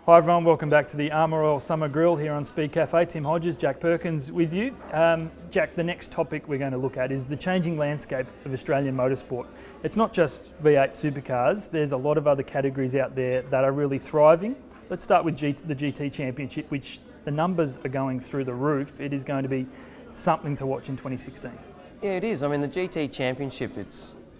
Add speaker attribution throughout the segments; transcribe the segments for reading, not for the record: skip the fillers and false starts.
Speaker 1: Hi everyone, welcome back to the Armour Oil Summer Grill here on Speed Cafe. Tim Hodges, Jack Perkins with you. Jack, the next topic we're going to look at is the changing landscape of Australian motorsport. It's not just V8 supercars, there's a lot of other categories out there that are really thriving. Let's start with the GT Championship, which the numbers are going through the roof. It is going to be something to watch in 2016.
Speaker 2: Yeah, it is. I mean, the GT Championship,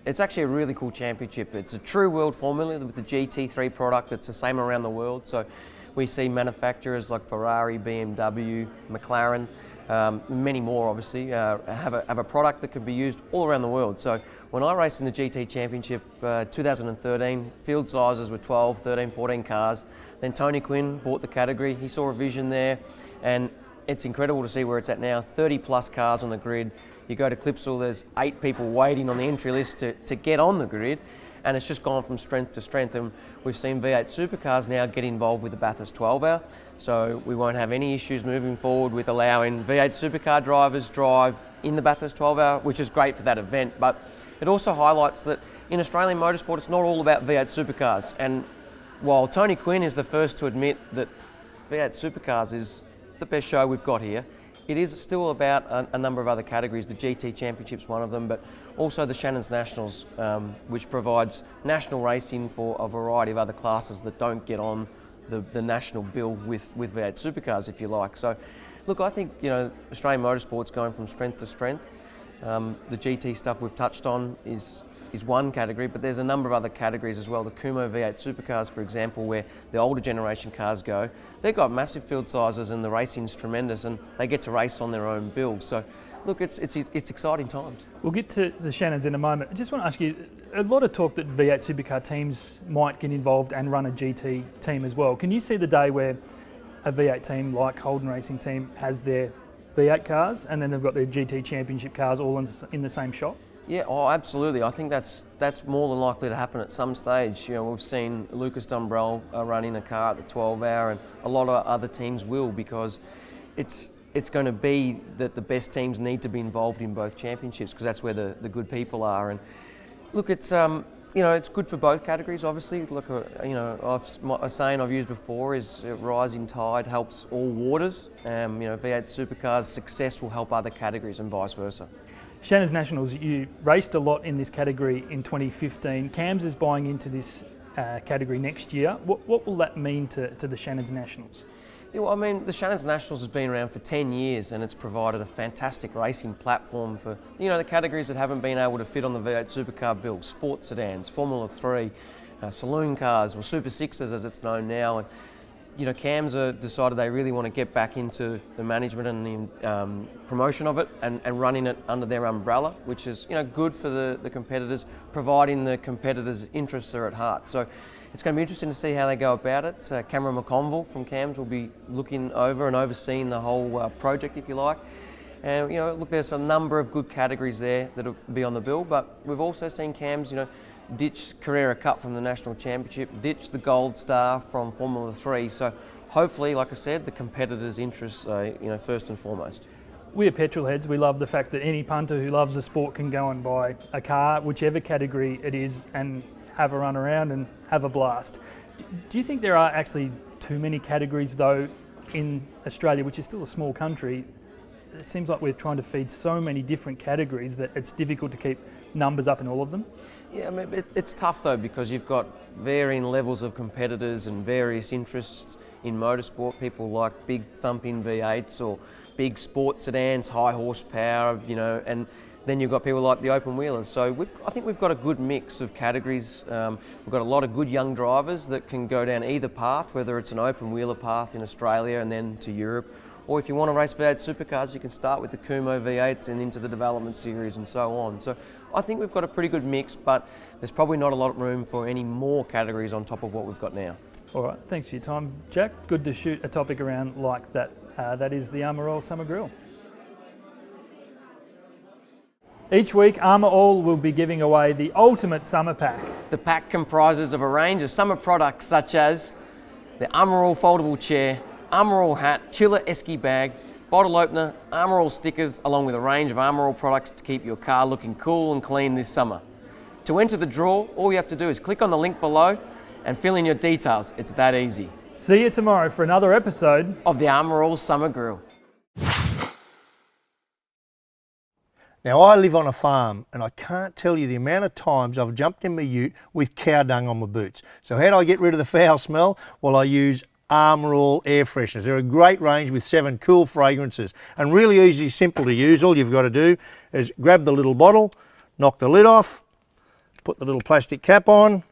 Speaker 2: it's actually a really cool championship. It's a true world formula with the GT3 product. It's the same around the world. So we see manufacturers like Ferrari, BMW, McLaren, many more obviously, have a product that can be used all around the world. So when I raced in the GT Championship 2013, field sizes were 12, 13, 14 cars. Then Tony Quinn bought the category. He saw a vision there, and it's incredible to see where it's at now. 30 plus cars on the grid. You go to Clipsal, there's 8 people waiting on the entry list to get on the grid, and it's just gone from strength to strength. And we've seen V8 supercars now get involved with the Bathurst 12-hour, so we won't have any issues moving forward with allowing V8 supercar drivers drive in the Bathurst 12-hour, which is great for that event. But it also highlights that in Australian motorsport, it's not all about V8 supercars. And while Tony Quinn is the first to admit that V8 supercars is the best show we've got here, it is still about a number of other categories. The GT Championship's one of them, but also the Shannon's Nationals, which provides national racing for a variety of other classes that don't get on the national bill with V8 supercars, if you like. So, look, I think Australian motorsport's going from strength to strength. The GT stuff we've touched on is one category, but there's a number of other categories as well. The Kumho V8 supercars, for example, where the older generation cars go, they've got massive field sizes and the racing's tremendous, and they get to race on their own bill. So, look, it's exciting times.
Speaker 1: We'll get to the Shannons in a moment. I just want to ask you, a lot of talk that V8 supercar teams might get involved and run a GT team as well. Can you see the day where a V8 team like Holden Racing Team has their V8 cars and then they've got their GT Championship cars all in the same shop?
Speaker 2: Yeah, absolutely. I think that's more than likely to happen at some stage. We've seen Lucas Dumbrell running a car at the 12-hour, and a lot of other teams will, because it's going to be that the best teams need to be involved in both championships, because that's where the good people are. And look, it's it's good for both categories. Obviously, look, a saying I've used before is rising tide helps all waters. V8 supercars' success will help other categories and vice versa.
Speaker 1: Shannon's Nationals, you raced a lot in this category in 2015. CAMS is buying into this category next year. What will that mean to the Shannon's Nationals?
Speaker 2: Yeah, well, I mean, the Shannon's Nationals has been around for 10 years, and it's provided a fantastic racing platform for the categories that haven't been able to fit on the V8 supercar bill: sports sedans, Formula 3, saloon cars, or Super Sixes as it's known now. And CAMS decided they really want to get back into the management and the promotion of it and running it under their umbrella, which is good for the competitors, providing the competitors' interests are at heart. So it's going to be interesting to see how they go about it. Cameron McConville from CAMS will be looking over and overseeing the whole project, if you like. And look, there's a number of good categories there that'll be on the bill, but we've also seen CAMS, ditch Carrera Cup from the National Championship, ditch the Gold Star from Formula 3. So hopefully, like I said, the competitors' interests are first and foremost.
Speaker 1: We're petrol heads. We love the fact that any punter who loves the sport can go and buy a car, whichever category it is, and have a run around and have a blast. Do you think there are actually too many categories, though, in Australia, which is still a small country? It seems like we're trying to feed so many different categories that it's difficult to keep numbers up in all of them.
Speaker 2: Yeah, I mean, it's tough though, because you've got varying levels of competitors and various interests in motorsport. People like big thumping V8s or big sports sedans, high horsepower, and then you've got people like the open wheelers. So I think we've got a good mix of categories. We've got a lot of good young drivers that can go down either path, whether it's an open wheeler path in Australia and then to Europe, or if you want to race V8 supercars, you can start with the Kumho V8s and into the development series and so on. So I think we've got a pretty good mix, but there's probably not a lot of room for any more categories on top of what we've got now.
Speaker 1: All right, thanks for your time, Jack. Good to shoot a topic around like that. That is the Armour Oil Summer Grill. Each week, Armour Oil will be giving away the ultimate summer pack.
Speaker 2: The pack comprises of a range of summer products such as the Armour Oil foldable chair, Armour Oil hat, chiller esky bag, bottle opener, Armour Oil stickers, along with a range of Armour Oil products to keep your car looking cool and clean this summer. To enter the draw, all you have to do is click on the link below and fill in your details. It's that easy.
Speaker 1: See you tomorrow for another episode
Speaker 2: of the Armour All Summer Grill.
Speaker 3: Now, I live on a farm and I can't tell you the amount of times I've jumped in my ute with cow dung on my boots. So how do I get rid of the foul smell? Well, I use Armour All air fresheners. They're a great range with 7 cool fragrances and really easy, simple to use. All you've got to do is grab the little bottle, knock the lid off, put the little plastic cap on,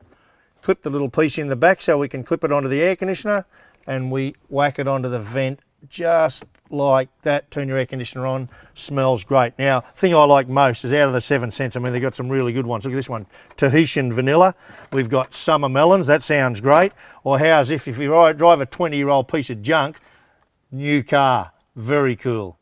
Speaker 3: clip the little piece in the back so we can clip it onto the air conditioner, and we whack it onto the vent just like that. Turn your air conditioner on, smells great. Now, the thing I like most is out of the 7 cents, I mean, they've got some really good ones. Look at this one, Tahitian vanilla. We've got summer melons, that sounds great. Or how's if you drive a 20-year-old piece of junk, new car, very cool.